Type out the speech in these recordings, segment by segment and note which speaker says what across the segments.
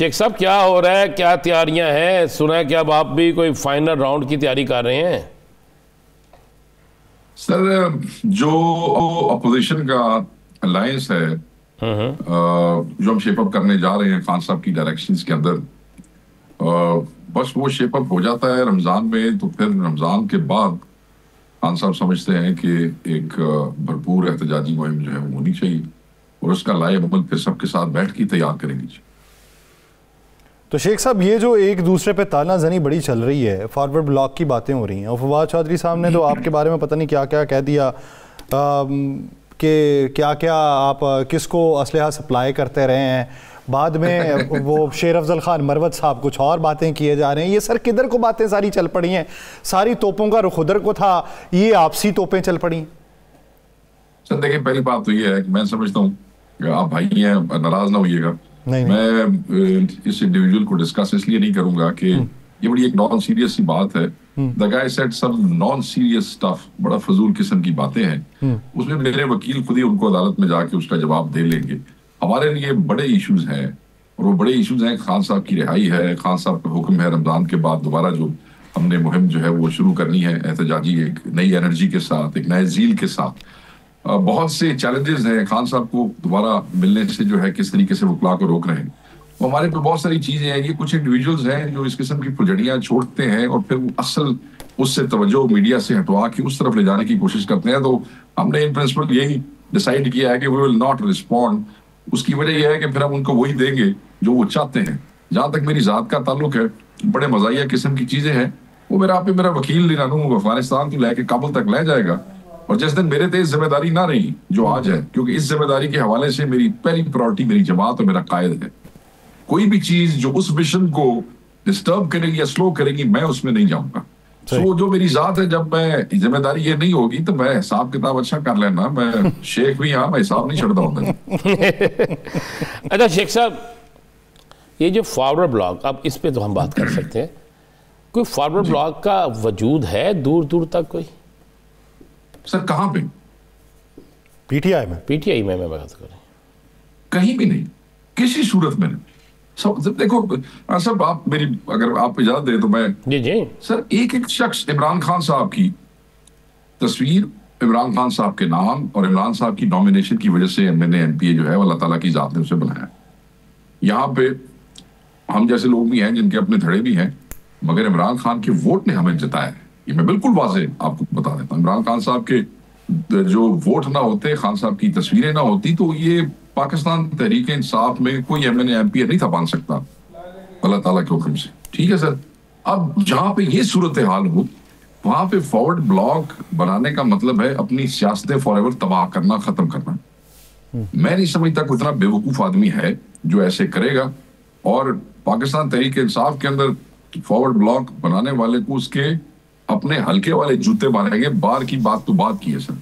Speaker 1: शेख साहब क्या हो रहा है, क्या तैयारियां हैं? सुना है कि अब आप भी कोई फाइनल राउंड की तैयारी कर रहे हैं?
Speaker 2: सर, जो अपोजिशन का अलायंस है, जो हम शेपअप करने जा रहे हैं खान साहब की डायरेक्शंस के अंदर, बस वो शेपअप हो जाता है रमजान में, तो फिर रमजान के बाद खान साहब समझते हैं कि एक भरपूर एहतजाजी मुहिम जो है वो होनी चाहिए, और उसका लाए अमल फिर सबके साथ बैठ के तैयार करेंगे।
Speaker 3: तो शेख साहब, ये जो एक दूसरे पे ताना जनी बड़ी चल रही है, फॉरवर्ड ब्लॉक की बातें हो रही हैं, और फवाद चौधरी साहब ने तो आपके बारे में पता नहीं क्या क्या कह दिया कि क्या क्या आप किसको असलहा सप्लाई करते रहे हैं। बाद में वो शेर अफजल खान मरवत साहब कुछ और बातें किए जा रहे हैं। ये सर किधर को बातें सारी चल पड़ी हैं? सारी तोपों का रुख उधर को था, ये आपसी तोपें चल पड़ी।
Speaker 2: सर देखिए, पहली बात तो ये है कि मैं समझता हूँ आप भाई हैं, नाराज ना होइएगा, मैं इस इंडिविजुअल को डिस्कस इसलिए नहीं करूंगा कि ये बड़ी एक नॉन सीरियस सी बात है। The guy said some non serious stuff, बड़ा फजूल किस्म की बातें हैं। उसमें मेरे वकील खुद ही उनको अदालत में जाके उसका जवाब दे लेंगे। हमारे लिए बड़े इश्यूज हैं, और वो बड़े इश्यूज हैं, खान साहब की रिहाई है, खान साहब का हुक्म है रमजान के बाद दोबारा जो हमने मुहिम जो है वो शुरू करनी है एहतजाजी, एक नई एनर्जी के साथ, एक नए जील के साथ। बहुत से चैलेंजेस हैं खान साहब को दोबारा मिलने से, जो है किस तरीके से वकला को रोक रहे हैं। तो हमारे पे बहुत सारी चीजें हैं। ये कुछ इंडिविजुअल्स हैं जो इस किस्म की फुलझड़ियां छोड़ते हैं और फिर असल उससे तवज्जो मीडिया से हटवा के उस तरफ ले जाने की कोशिश करते हैं। तो हमने इन प्रिंसिपल यही डिसाइड किया है कि वी विल नॉट रिस्पॉन्ड। उसकी वजह यह है कि फिर हम उनको वही देंगे जो वो चाहते हैं। जहां तक मेरी जात का ताल्लुक है, बड़े मजाया किस्म की चीजें हैं, वो मेरा वकील लिनानू अफगानिस्तान को लेके काबुल तक ले जाएगा। और जिस दिन मेरे पे जिम्मेदारी ना रही जो आज है, क्योंकि इस जिम्मेदारी के हवाले से मेरी पहली प्रायोरिटी मेरी जमात और मेरा कायद है। कोई भी चीज जो उस मिशन को डिस्टर्ब करेगी या स्लो करेगी, मैं उसमें नहीं जाऊंगा। सो जो मेरी जात है, जब मैं जिम्मेदारी ये नहीं होगी तो मैं हिसाब किताब अच्छा कर लेना। मैं शेख भी, हाँ, मैं हिसाब नहीं छड़ता हूँ।
Speaker 1: अच्छा शेख साहब, ये जो फॉरवर्ड ब्लॉक, अब इस पे तो हम बात कर सकते हैं, कोई फॉरवर्ड ब्लॉक का वजूद है दूर दूर तक? कोई
Speaker 2: सर कहां पे?
Speaker 1: पीटीआई में मैं बात कर रही हूँ।
Speaker 2: कहीं भी नहीं, किसी सूरत में नहीं। सब देखो सब, आप मेरी अगर आप इजाजत दे तो मैं
Speaker 1: जी
Speaker 2: सर, एक शख्स इमरान खान साहब की तस्वीर, इमरान खान साहब के नाम और इमरान साहब की नॉमिनेशन की वजह से मैंने एमपीए जो है वो अल्लाह ताला की जात ने उसे बनाया। यहाँ पे हम जैसे लोग भी हैं जिनके अपने धड़े भी हैं, मगर इमरान खान के वोट ने हमें जिताया है। ये मैं बिल्कुल वाज़ेह आपको बता देता हूँ। इमरान खान साहब के जो वोट ना होते, खान साहब की तस्वीरें ना होती, तो ये पाकिस्तान तहरीक इंसाफ में कोई एमएनए एमपी नहीं था बन सकता, अल्लाह ताला के हुक्म से। ठीक है सर। अब जहां पे ये सूरत हाल हो, वहां पे फॉरवर्ड ब्लॉक बनाने का मतलब है अपनी सियासतें फॉरएवर तबाह करना, खत्म करना। मैं नहीं समझता कोई इतना बेवकूफ आदमी है जो ऐसे करेगा। और पाकिस्तान तहरीक इंसाफ के अंदर फॉरवर्ड ब्लॉक बनाने वाले को उसके अपने हल्के वाले जूते मारेंगे। बार की बात तो बात की है सर।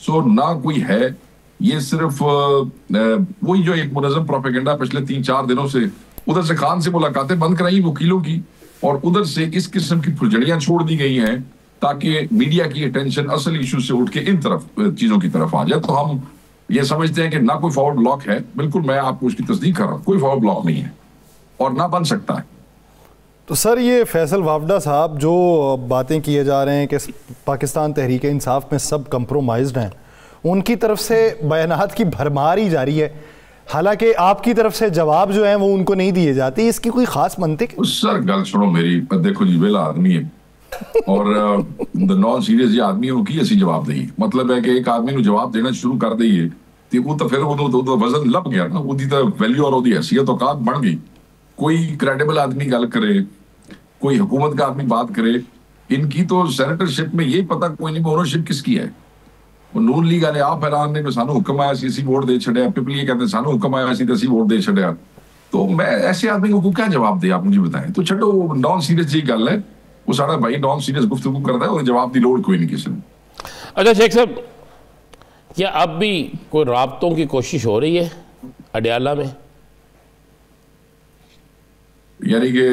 Speaker 2: सो ना कोई है, ये सिर्फ वही जो एक मुनज़्ज़म प्रोपेगेंडा पिछले 3-4 दिनों से, उधर से खान से मुलाकातें बंद कराई वकीलों की, और उधर से इस किस्म की फुलझड़ियां छोड़ दी गई हैं ताकि मीडिया की अटेंशन असल इशू से उठ के इन तरफ चीजों की तरफ आ जाए। तो हम ये समझते हैं कि ना कोई फॉरवर्ड ब्लॉक है। बिल्कुल, मैं आपको उसकी तस्दीक कर रहा हूँ, कोई फॉरवर्ड ब्लॉक नहीं है और ना बन सकता है।
Speaker 3: तो सर, ये फैसल वावडा साहब जो बातें किए जा रहे हैं कि पाकिस्तान तहरीक इंसाफ में सब कंप्रोमाइज्ड हैं, उनकी तरफ से बयानात की भरमार ही जारी है, हालांकि आपकी तरफ से जवाब जो है वो उनको नहीं दिए जाते। इसकी कोई खास मंतिक?
Speaker 2: सर गल सुनो मेरी, देखो जी, वेला आदमी है और नॉन सीरियस ये आदमी उनकी ऐसी जवाब दही। मतलब है कि एक आदमी को जवाब देना शुरू कर दईए तो फिर वो वजन लप गया ना, वो वैल्यू और हैसियत औकात बढ़ गई। कोई क्रेडिबल आदमी गल करे, कोई हुकूमत का आदमी बात करे, इनकी तो सेनेटरशिप में यही पता कोई नहीं ओनरशिप किसकी है। वो नून लीग वाले आप हैरान ने सानू हुक्म आया सी वोट दे छड़िया, पीपल ये कहते सानू हुक्म आया सी असी वोट दे छड़िया। तो मैं ऐसे आदमी को क्या जवाब दे, आप मुझे बताएं। तो छो नॉन सीरियस जी गल है, वो सारा भाई नॉन सीरियस गुफ्तगू करता है और जवाब की लोड़ कोई नहीं किसी ने।
Speaker 1: अच्छा शेख साहब, क्या अब भी कोई राब्तों की कोशिश हो रही है अडियाला में?
Speaker 2: यानी कि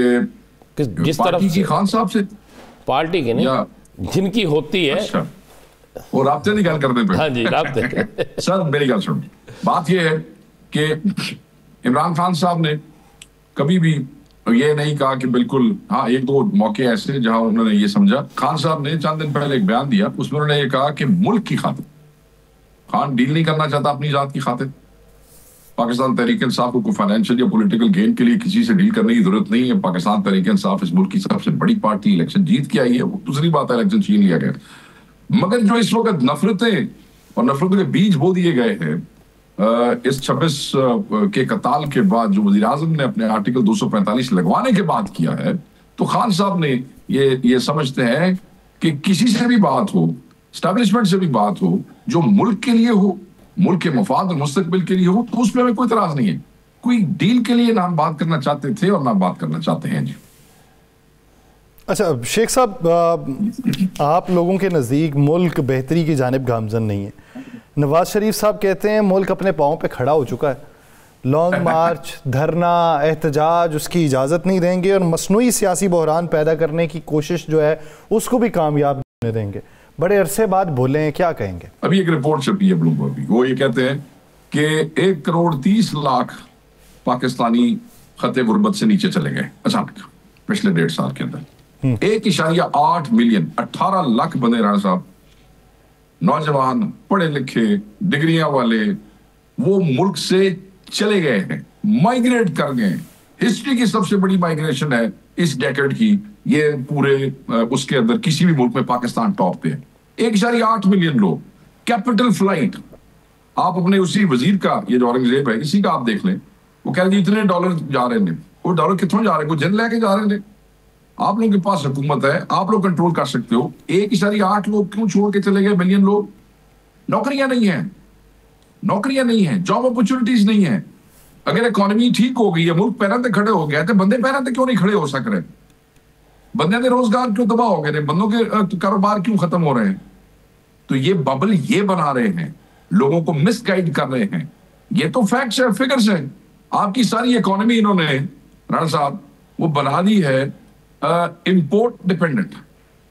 Speaker 1: जिस तरफ
Speaker 2: की खान साहब से,
Speaker 1: पार्टी की नहीं, जिनकी होती है।
Speaker 2: अच्छा, वो राब्ते की गल करते पे?
Speaker 1: हाँ जी, राब्ते।
Speaker 2: सर मेरी गल सुन, बात यह है कि इमरान खान साहब ने कभी भी ये नहीं कहा कि बिल्कुल, हाँ एक दो मौके ऐसे जहां उन्होंने ये समझा। खान साहब ने चंद दिन पहले एक बयान दिया, उसमें उन्होंने ये कहा कि मुल्क की खातिर खान डील नहीं करना चाहता अपनी जात की खातिर। पाकिस्तान तहरीक इंसाफ को फाइनेंशियल या पॉलिटिकल गेन के लिए किसी से डील करने की जरूरत नहीं है। पाकिस्तान तहरीक इंसाफ इस मुल्क की सबसे बड़ी पार्टी, इलेक्शन जीत के आई है, वो दूसरी बात है इलेक्शन छीन लिया गया। मगर जो इस वक्त नफरतें और नफरतों के बीज बो दिए गए हैं इस 26 के कताल के बाद, जो वज़ीर आज़म ने अपने आर्टिकल 245 लगवाने के बाद किया है, तो खान साहब ने ये समझते हैं कि किसी से भी बात हो, एस्टैब्लिशमेंट से भी बात हो, जो मुल्क के लिए हो, मुल्क के मफाद और मुस्तकबिल के लिए हो, तो उसमें हमें कोई इतराज नहीं है। कोई डील के लिए ना हम बात करना चाहते थे और ना बात करना चाहते हैं जी।
Speaker 3: अच्छा शेख साहब, आप लोगों के नज़दीक मुल्क बेहतरी की जानिब गामजन नहीं है। नवाज शरीफ साहब कहते हैं मुल्क अपने पाँव पे खड़ा हो चुका है, लॉन्ग मार्च, धरना, एहतजाज उसकी इजाज़त नहीं देंगे और मसनूई सियासी बहरान पैदा करने की कोशिश जो है उसको भी कामयाब होने देंगे। बड़े अरसे बाद बोले हैं, क्या कहेंगे? अभी
Speaker 2: एक रिपोर्ट छपी है ब्लूमबर्ग की, वो ये कहते हैं कि 1,30,00,000 पाकिस्तानी खते गुर्बत से नीचे चले गए अचानक पिछले 1.5 साल के अंदर। 1.8 मिलियन, 18 लाख बंदे राणा साहब, नौजवान, पढ़े लिखे, डिग्रियां वाले, वो मुल्क से चले गए हैं, माइग्रेट कर गए। हिस्ट्री की सबसे बड़ी माइग्रेशन है इस डेकेड की, ये पूरे उसके अंदर किसी भी मुल्क में पाकिस्तान टॉप पे है। 1.8 मिलियन लोग, कैपिटल फ्लाइट। आप अपने उसी वजीर का, ये जो औरंगजेब है, इसी का आप देख लें, वो कह रहे इतने डॉलर जा रहे हैं, वो डॉलर कितों जा रहे हैं, वो जिन लेके जा रहे हैं। आप लोगों के पास हुकूमत है, आप लोग कंट्रोल कर सकते हो। 1.8 लोग क्यों छोड़ के चले गए, मिलियन लोग? नौकरियां नहीं है, नौकरियां नहीं है, जॉब अपॉर्चुनिटीज नहीं है। अगर इकोनॉमी ठीक हो गई है, मुल्क पैरों पे खड़े हो गया, तो बंदे पैरों पे क्यों नहीं खड़े हो सक रहे? बंदे के रोजगार क्यों तबाह हो गए, बंदों के कारोबार क्यों खत्म हो रहे हैं? तो ये बबल ये बना रहे हैं, लोगों को मिसगाइड कर रहे हैं। ये तो फैक्ट्स है, फिगर्स है। आपकी सारी इकोनॉमी इन्होंने, राणा साहब, वो बना दी है इंपोर्ट डिपेंडेंट।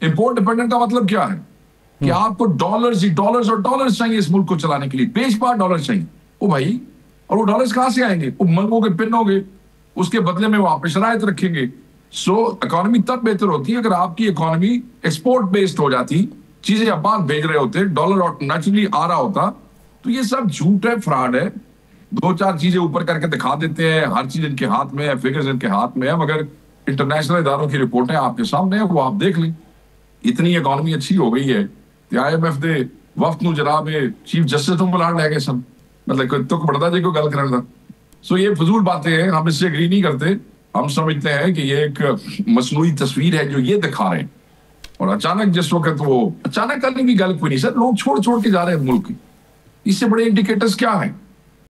Speaker 2: इंपोर्ट डिपेंडेंट का मतलब क्या है कि आपको डॉलर्स ही डॉलर्स और डॉलर्स चाहिए इस मुल्क को चलाने के लिए, बेशुमार डॉलर्स चाहिए। ओ भाई, और वो डॉलर्स कहां से आएंगे? वो मंगोगे, पिनोगे, उसके बदले में वो आप शरायत रखेंगे। सो इकोनॉमी तब बेहतर होती है अगर आपकी इकोनॉमी एक्सपोर्ट बेस्ड हो जाती, चीजें आप बाहर भेज रहे होते, डॉलर नेचुरली आ रहा होता। तो ये सब झूठ है, फ्रॉड है। 2-4 चीजें ऊपर करके दिखा देते हैं, हर चीज इनके हाथ में है, फिगर्स इनके हाथ में है, मगर इंटरनेशनल इदारों की रिपोर्टें आपके सामने है, वो आप देख लें। इतनी इकोनॉमी अच्छी हो गई है कि IMF दे वफ्त नूं जनाब चीफ जस्टिस नूं बुलाण लग गए सब, मतलब कोई तुक बढ़ता जी कोई गल करने का। सो ये फजूल बातें हैं, हम इससे एग्री नहीं करते। हम समझते हैं कि ये एक मसनूई तस्वीर है जो ये दिखा रहे हैं। और अचानक जिस वक्त वो अचानक करने की गल कोई नहीं सर, लोग छोड़ छोड़ के जा रहे हैं मुल्क। इससे बड़े इंडिकेटर्स क्या है?